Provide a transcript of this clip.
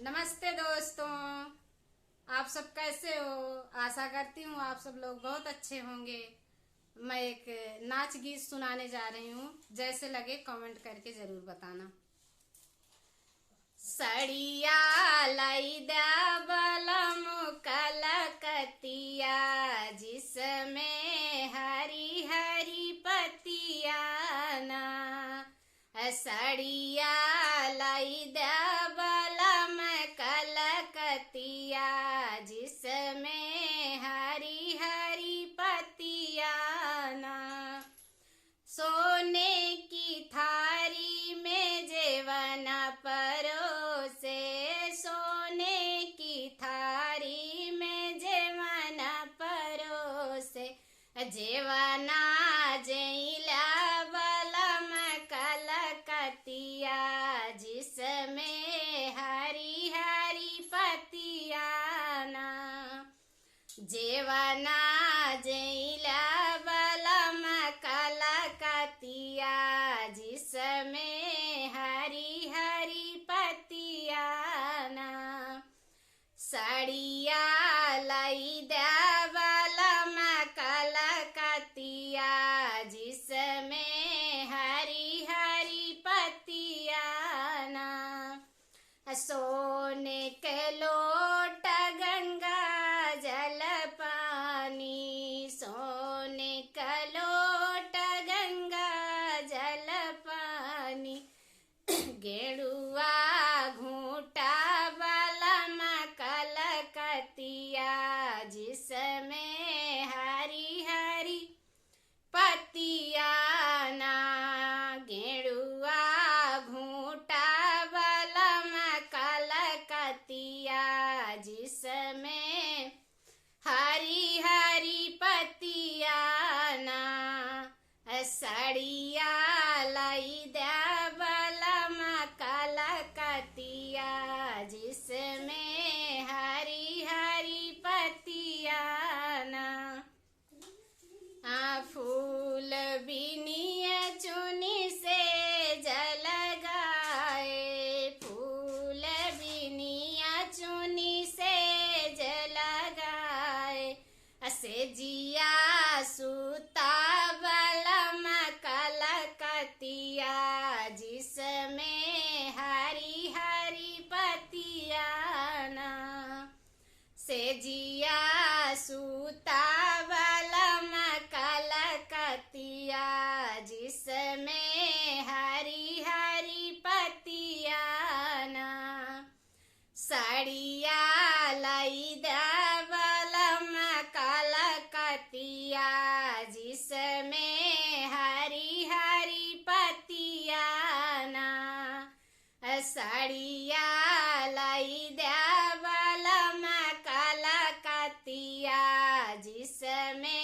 नमस्ते दोस्तों। आप सब कैसे हो? आशा करती हूँ आप सब लोग बहुत अच्छे होंगे। मैं एक नाच गीत सुनाने जा रही हूँ, जैसे लगे कमेंट करके जरूर बताना। सड़िया लाई दा बलम कलकतिया, जिसमें हरी हरी पतिया ना। सड़िया लाई दा बलम कलकतिया, जिसमें हरी हरी पतिया ना। सोने की थारी में जेवन परोसे, सोने की थारी में जेवन परोसे, जेवना जैला बलम कलकतिया, जिसमें हरी हरी पतिया ना। जेवना जैला बलम कलकतिया, जिसमें हरी हरी पतिया ना। सड़िया लाई दा बलम कलकतिया, जिसमें हरी हरी पतिया ना। सोने के लोट गंगा जल पानी, सोने का लोट गंगा जल पानी, गेरुआ घूंटा बलम कलकतिया, जिसमें हरी हरी पतिया ना। गेरुआ घूंटा बलम कलकतिया, जिसमें हरी हरी पतिया ना। सड़िया लाई दा बलम कलकतिया, जिसमें हरी हरी पतिया ना। फूल बिनिया चुनी से जल गाए, फूल बिनिया चुनी से जल गाए, से जिया सूता बलम कलकतिया, जिसमें हरी हरी पतिया ना। से जिया सूता बलम कलकतिया, जिसमें हरी हरी पतिया ना। सड़िया लाई दा बलम कलकतिया, जिसमें हरी हरी पतिया ना। सड़िया लाई दा बलम कलकतिया, जिसमें